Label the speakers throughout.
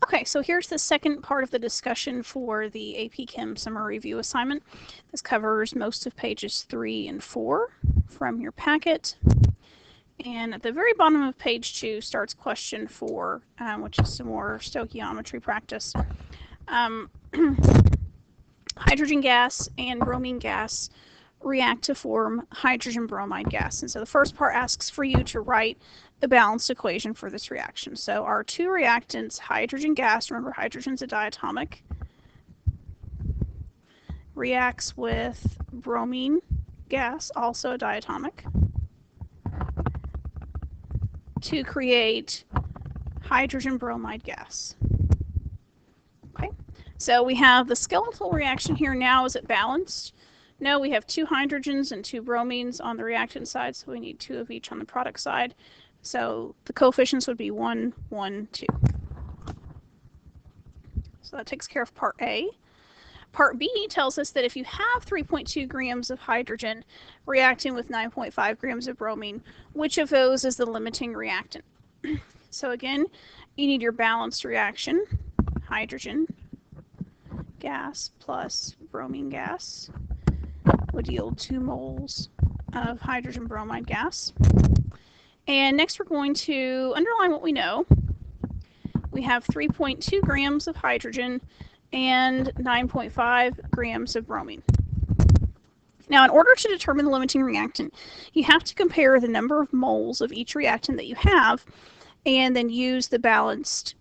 Speaker 1: Okay, so here's the second part of the discussion for the AP Chem Summer Review assignment. This covers most of pages 3 and 4 from your packet. And at the very bottom of page 2 starts question 4, which is some more stoichiometry practice. Hydrogen gas and bromine gas react to form hydrogen bromide gas. And so the first part asks for you to write the balanced equation for this reaction. So our two reactants, hydrogen gas, remember hydrogen's a diatomic, reacts with bromine gas, also a diatomic, to create hydrogen bromide gas. Okay, so we have the skeletal reaction here now. Is it balanced? No, we have two hydrogens and two bromines on the reactant side, so we need two of each on the product side. So the coefficients would be 1, 1, 2. So that takes care of part A. Part B tells us that if you have 3.2 grams of hydrogen reacting with 9.5 grams of bromine, which of those is the limiting reactant? So again, you need your balanced reaction, hydrogen gas plus bromine gas would yield 2 moles of hydrogen bromide gas. And next we're going to underline what we know. We have 3.2 grams of hydrogen and 9.5 grams of bromine. Now, in order to determine the limiting reactant, you have to compare the number of moles of each reactant that you have and then use the balanced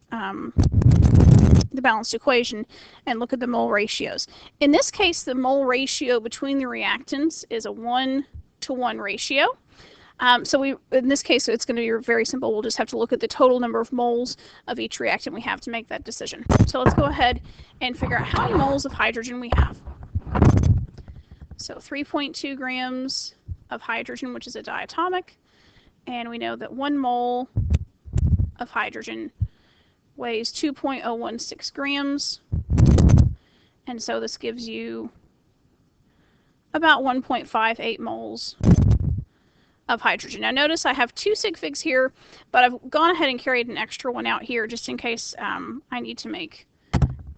Speaker 1: equation and look at the mole ratios. In this case, the mole ratio between the reactants is a 1-to-1 ratio. So in this case, it's going to be very simple. We'll just have to look at the total number of moles of each reactant we have to make that decision. So let's go ahead and figure out how many moles of hydrogen we have. So 3.2 grams of hydrogen, which is a diatomic, and we know that 1 mole of hydrogen weighs 2.016 grams, and so this gives you about 1.58 moles of hydrogen. Now notice I have 2 sig figs here, but I've gone ahead and carried an extra one out here just in case I need to make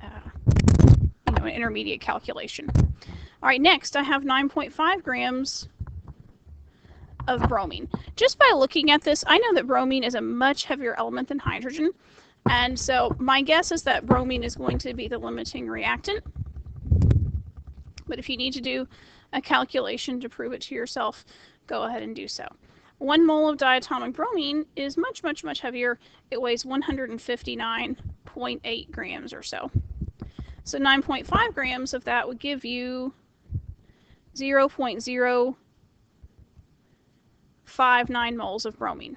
Speaker 1: an intermediate calculation. All right, next I have 9.5 grams of bromine. Just by looking at this, I know that bromine is a much heavier element than hydrogen, and so my guess is that bromine is going to be the limiting reactant. But if you need to do a calculation to prove it to yourself, go ahead and do so. 1 mole of diatomic bromine is much, much, much heavier. It weighs 159.8 grams or so. So 9.5 grams of that would give you 0.059 moles of bromine.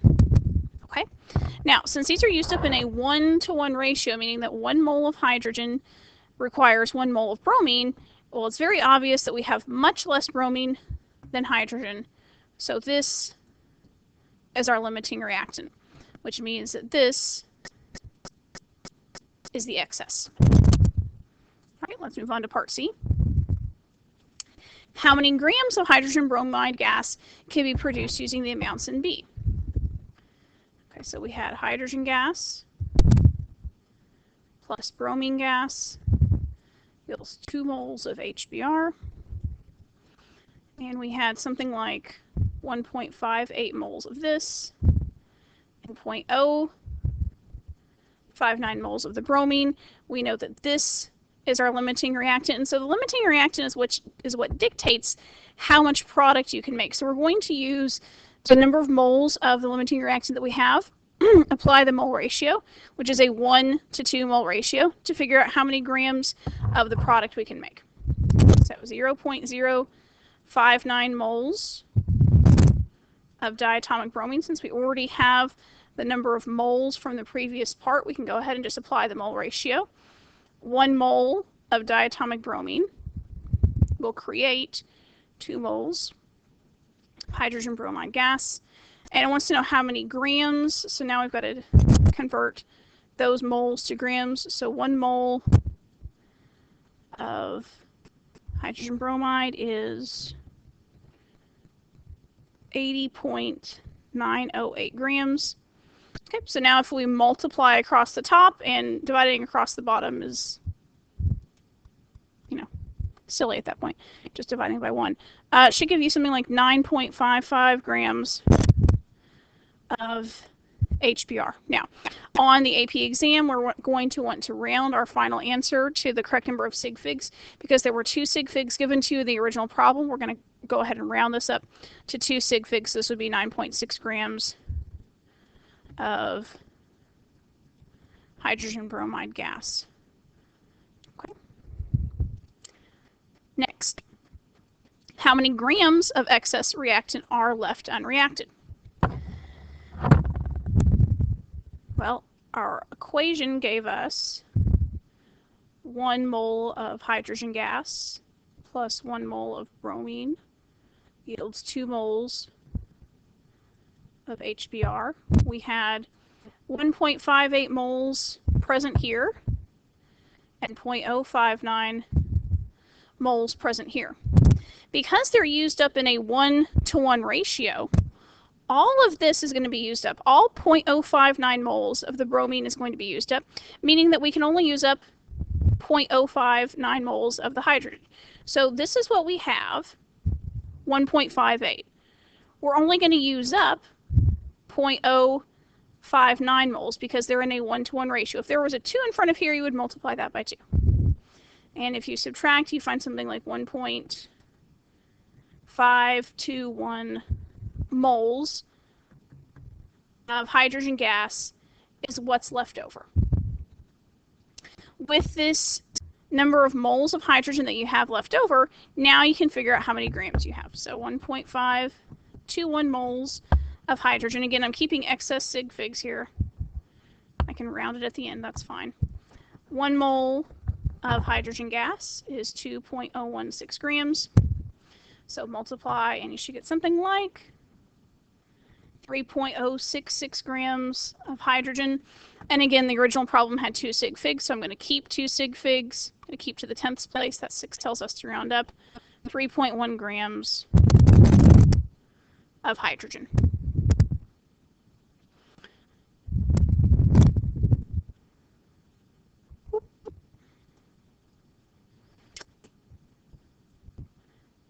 Speaker 1: Okay. Now, since these are used up in a 1-to-1 ratio, meaning that 1 mole of hydrogen requires 1 mole of bromine, well, it's very obvious that we have much less bromine than hydrogen. So this is our limiting reactant, which means that this is the excess. All right, let's move on to part C. How many grams of hydrogen bromide gas can be produced using the amounts in B? Okay, so we had hydrogen gas plus bromine gas yields 2 moles of HBr. And we had something like 1.58 moles of this and 0.059 moles of the bromine. We know that this is our limiting reactant, and so the limiting reactant is what dictates how much product you can make. So we're going to use the number of moles of the limiting reactant that we have, apply the mole ratio, which is a 1-to-2 mole ratio, to figure out how many grams of the product we can make. So 0.059 moles of diatomic bromine. Since we already have the number of moles from the previous part, we can go ahead and just apply the mole ratio. 1 mole of diatomic bromine will create 2 moles of hydrogen bromide gas. And it wants to know how many grams, so now we've got to convert those moles to grams. So 1 mole of hydrogen bromide is 80.908 grams. Okay, so now if we multiply across the top, and dividing across the bottom is, silly at that point, just dividing by 1. Should give you something like 9.55 grams of HBr. Now, on the AP exam, we're going to want to round our final answer to the correct number of sig figs. Because there were 2 sig figs given to you in the original problem, we're going to go ahead and round this up to 2 sig figs. This would be 9.6 grams of hydrogen bromide gas. Okay. Next, how many grams of excess reactant are left unreacted? Well, our equation gave us 1 mole of hydrogen gas plus 1 mole of bromine yields 2 moles of HBr. We had 1.58 moles present here and 0.059 moles present here. Because they're used up in a 1-to-1 ratio, all of this is going to be used up. All 0.059 moles of the bromine is going to be used up, meaning that we can only use up 0.059 moles of the hydrogen. So this is what we have, 1.58. We're only going to use up 0.059 moles because they're in a 1-to-1 ratio. If there was a 2 in front of here, you would multiply that by 2. And if you subtract, you find something like 1.521 moles of hydrogen gas is what's left over. With this number of moles of hydrogen that you have left over, now you can figure out how many grams you have. So 1.521 moles of hydrogen. Again, I'm keeping excess sig figs here. I can round it at the end, that's fine. 1 mole of hydrogen gas is 2.016 grams. So multiply and you should get something like 3.066 grams of hydrogen. And again, the original problem had 2 sig figs, so I'm going to keep 2 sig figs. I'm going to keep to the 10th place. That 6 tells us to round up. 3.1 grams of hydrogen.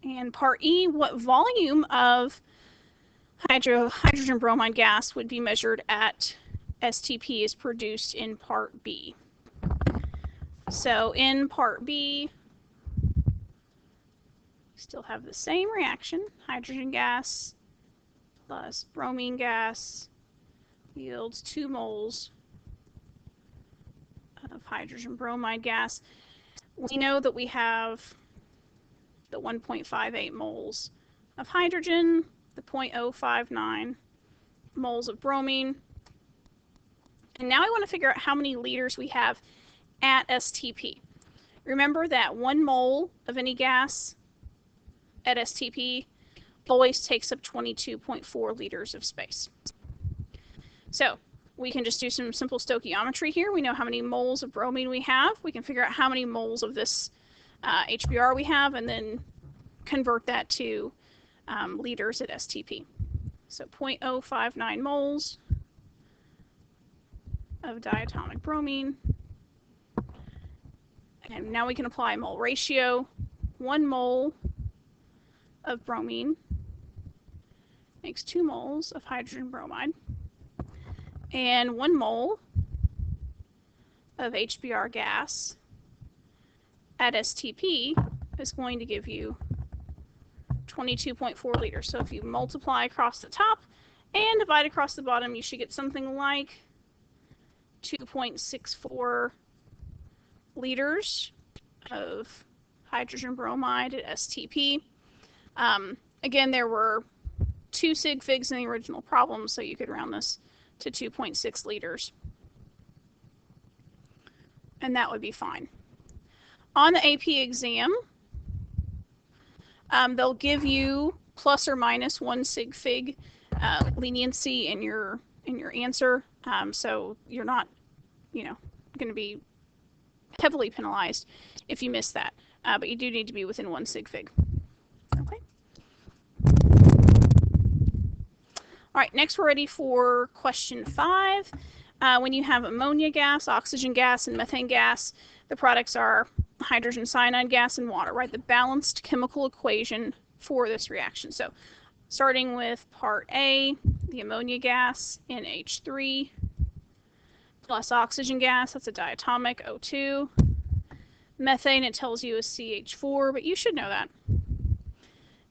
Speaker 1: And part E, what volume of hydrogen bromide gas would be measured at STP is produced in part B. So in part B, still have the same reaction. Hydrogen gas plus bromine gas yields 2 moles of hydrogen bromide gas. We know that we have the 1.58 moles of hydrogen, the 0.059 moles of bromine. And now I want to figure out how many liters we have at STP. Remember that 1 mole of any gas at STP always takes up 22.4 liters of space. So we can just do some simple stoichiometry here. We know how many moles of bromine we have. We can figure out how many moles of this HBr we have, and then convert that to liters at STP. So 0.059 moles of diatomic bromine. And now we can apply mole ratio. 1 mole of bromine makes 2 moles of hydrogen bromide. And 1 mole of HBr gas at STP is going to give you 22.4 liters. So if you multiply across the top and divide across the bottom, you should get something like 2.64 liters of hydrogen bromide at STP. Again, there were 2 sig figs in the original problem, so you could round this to 2.6 liters. And that would be fine. On the AP exam, they'll give you plus or minus 1 sig fig leniency in your answer, so you're not, going to be heavily penalized if you miss that, but you do need to be within 1 sig fig. Okay. All right, next we're ready for question 5. When you have ammonia gas, oxygen gas, and methane gas, the products are hydrogen cyanide gas and water, right? The balanced chemical equation for this reaction. So starting with part A, the ammonia gas, NH3, plus oxygen gas, that's a diatomic, O2. Methane, it tells you, is CH4, but you should know that.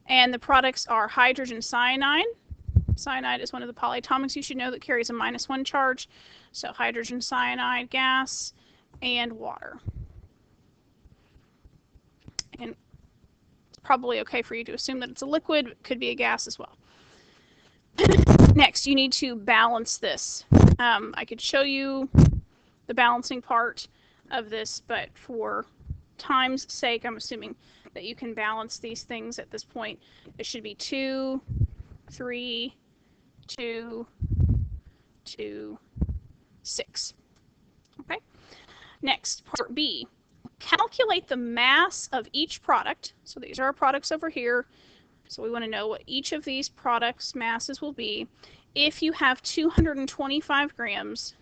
Speaker 1: And the products are hydrogen cyanide. Cyanide is one of the polyatomics you should know that carries a -1 charge. So hydrogen cyanide gas and water. And it's probably okay for you to assume that it's a liquid, but it could be a gas as well. Next, you need to balance this. I could show you the balancing part of this, but for time's sake, I'm assuming that you can balance these things at this point. It should be 2, 3, 2, 2, 6. Okay. Next, part B. Calculate the mass of each product. So these are our products over here. So we want to know what each of these products' masses will be if you have 225 grams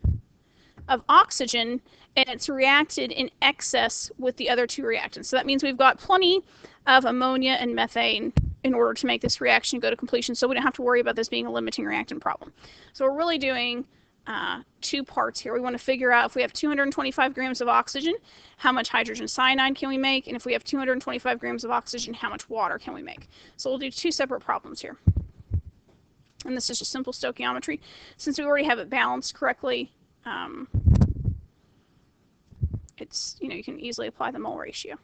Speaker 1: of oxygen and it's reacted in excess with the other two reactants. So that means we've got plenty of ammonia and methane in order to make this reaction go to completion, so we don't have to worry about this being a limiting reactant problem. So we're really doing 2 parts here. We want to figure out if we have 225 grams of oxygen, how much hydrogen cyanide can we make? And if we have 225 grams of oxygen, how much water can we make? So we'll do 2 separate problems here. And this is just simple stoichiometry. Since we already have it balanced correctly, it's, you can easily apply the mole ratio.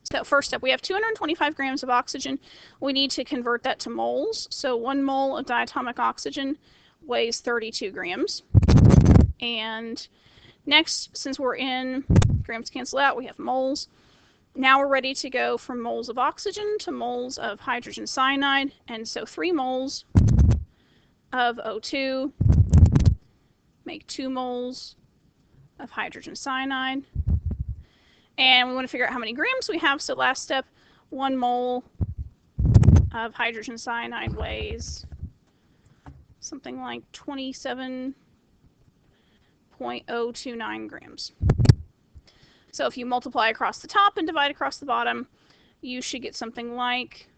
Speaker 1: So first up, we have 225 grams of oxygen. We need to convert that to moles. So 1 mole of diatomic oxygen weighs 32 grams. And next, since we're in grams cancel out, we have moles. Now we're ready to go from moles of oxygen to moles of hydrogen cyanide. And so 3 moles of O2 make 2 moles of hydrogen cyanide. And we want to figure out how many grams we have. So last step, 1 mole of hydrogen cyanide weighs something like 27.029 grams. So if you multiply across the top and divide across the bottom, you should get something like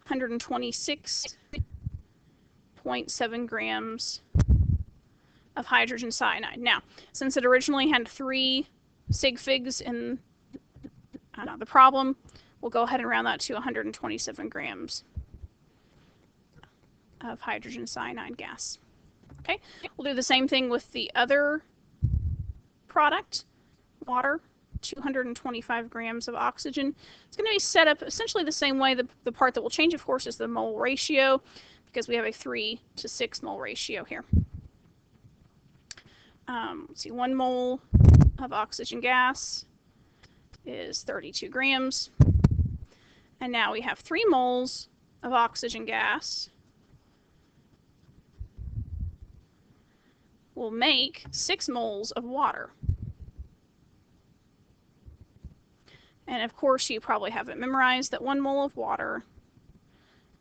Speaker 1: 126.7 grams of hydrogen cyanide. Now, since it originally had 3 sig figs in the problem, we'll go ahead and round that to 127 grams of hydrogen cyanide gas. Okay, we'll do the same thing with the other product, water, 225 grams of oxygen. It's going to be set up essentially the same way. The part that will change, of course, is the mole ratio, because we have a 3:6 mole ratio here. Let's see, 1 mole of oxygen gas is 32 grams. And now we have 3 moles of oxygen gas will make 6 moles of water. And of course, you probably have it memorized that 1 mole of water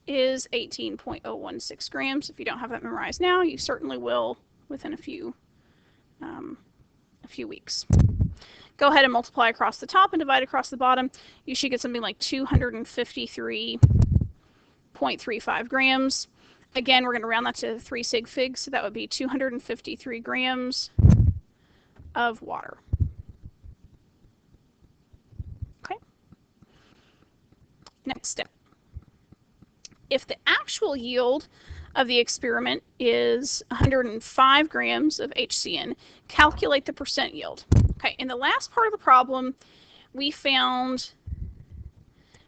Speaker 1: is 18.016 grams. If you don't have that memorized now, you certainly will within a few weeks. Go ahead and multiply across the top and divide across the bottom. You should get something like 253.35 grams. Again, we're going to round that to 3 sig figs, so that would be 253 grams of water. Okay. Next step. If the actual yield of the experiment is 105 grams of HCN, calculate the percent yield. Okay, in the last part of the problem, we found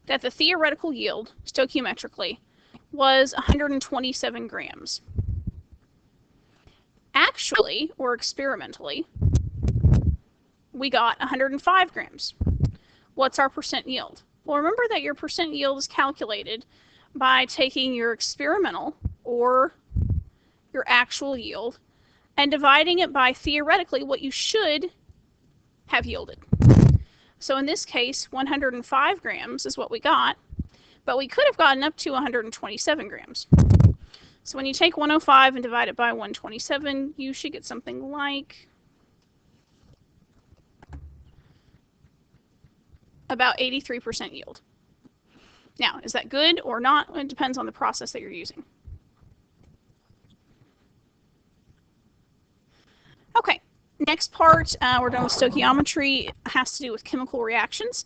Speaker 1: that the theoretical yield, stoichiometrically, was 127 grams. Actually, or experimentally, we got 105 grams. What's our percent yield? Well, remember that your percent yield is calculated by taking your experimental or your actual yield and dividing it by theoretically what you should have yielded. So in this case, 105 grams is what we got, but we could have gotten up to 127 grams. So when you take 105 and divide it by 127, you should get something like about 83% yield. Now, is that good or not? It depends on the process that you're using. Okay, next part, we're done with stoichiometry. It has to do with chemical reactions.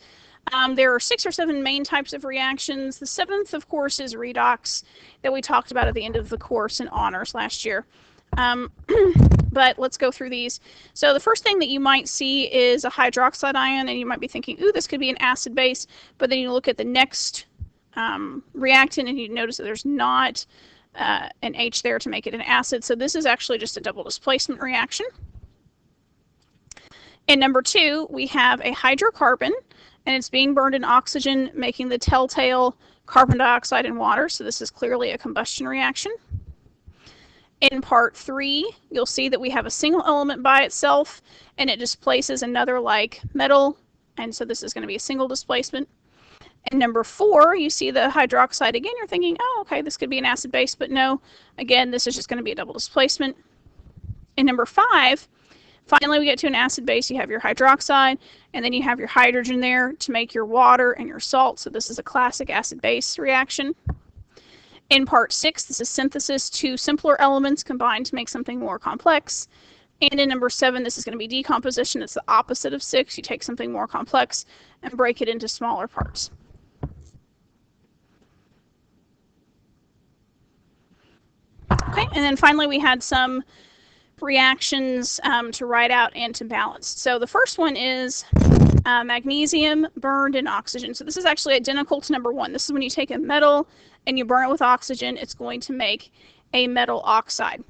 Speaker 1: There are 6 or 7 main types of reactions. The 7th, of course, is redox that we talked about at the end of the course in honors last year. But let's go through these. So the first thing that you might see is a hydroxide ion, and you might be thinking, ooh, this could be an acid base, but then you look at the next reactant and you notice that there's not an H there to make it an acid. So this is actually just a double displacement reaction. In number 2, we have a hydrocarbon, and it's being burned in oxygen, making the telltale carbon dioxide and water. So this is clearly a combustion reaction. In part 3, you'll see that we have a single element by itself, and it displaces another like metal, and so this is going to be a single displacement. In number 4, you see the hydroxide again. You're thinking, oh, okay, this could be an acid base, but no. Again, this is just going to be a double displacement. In number 5, finally we get to an acid base. You have your hydroxide, and then you have your hydrogen there to make your water and your salt. So this is a classic acid-base reaction. In part 6, this is synthesis. 2 simpler elements combined to make something more complex. And in number 7, this is going to be decomposition. It's the opposite of 6. You take something more complex and break it into smaller parts. Okay, and then finally we had some reactions to write out and to balance. So the first one is magnesium burned in oxygen. So this is actually identical to number 1. This is when you take a metal and you burn it with oxygen, it's going to make a metal oxide.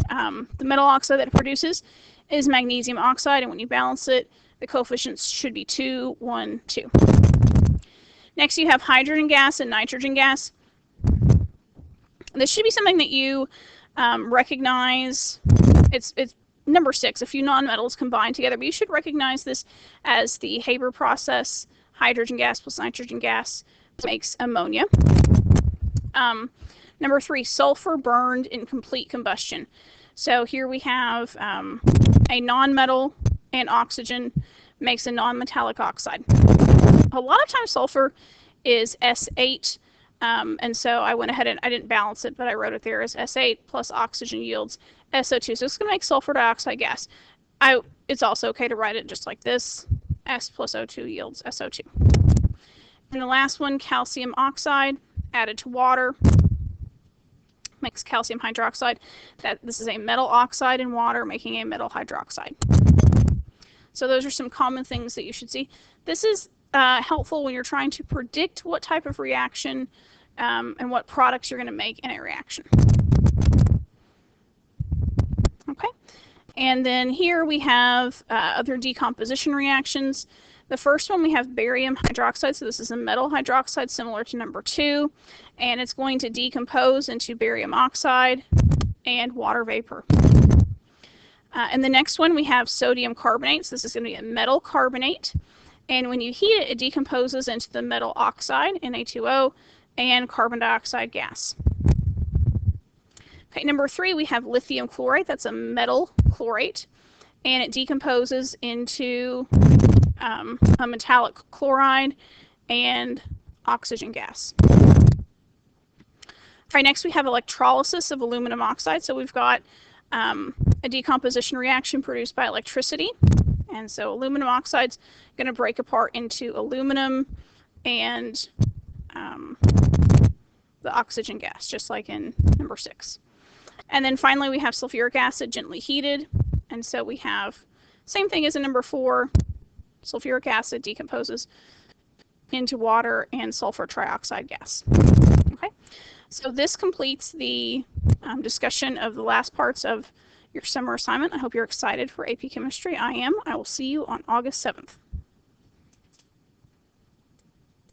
Speaker 1: The metal oxide that it produces is magnesium oxide, and when you balance it, the coefficients should be 2, 1, 2. Next, you have hydrogen gas and nitrogen gas. This should be something that you recognize. It's number 6, a few nonmetals combined together, but you should recognize this as the Haber process. Hydrogen gas plus nitrogen gas makes ammonia. Number 3, sulfur burned in complete combustion. So here we have a nonmetal and oxygen makes a nonmetallic oxide. A lot of times sulfur is S8, and so I went ahead and I didn't balance it, but I wrote it there as S8 plus oxygen yields SO2. So it's going to make sulfur dioxide gas. It's also okay to write it just like this. S plus O2 yields SO2. And the last one, calcium oxide added to water makes calcium hydroxide. This is a metal oxide in water making a metal hydroxide. So those are some common things that you should see. This is helpful when you're trying to predict what type of reaction and what products you're going to make in a reaction. Okay, and then here we have other decomposition reactions. The first one, we have barium hydroxide. So this is a metal hydroxide similar to number 2, and it's going to decompose into barium oxide and water vapor. And the next one, we have sodium carbonate. So this is going to be a metal carbonate, and when you heat it, it decomposes into the metal oxide, Na2O, and carbon dioxide gas. Okay, number 3, we have lithium chloride. That's a metal chlorate, and it decomposes into a metallic chloride and oxygen gas. All right, next we have electrolysis of aluminum oxide. So we've got a decomposition reaction produced by electricity, and so aluminum oxide's going to break apart into aluminum and the oxygen gas, just like in number 6. And then finally we have sulfuric acid gently heated, and so we have same thing as in number 4. Sulfuric acid decomposes into water and sulfur trioxide gas. Okay, so this completes the discussion of the last parts of your summer assignment. I hope you're excited for AP Chemistry. I am. I will see you on August 7th.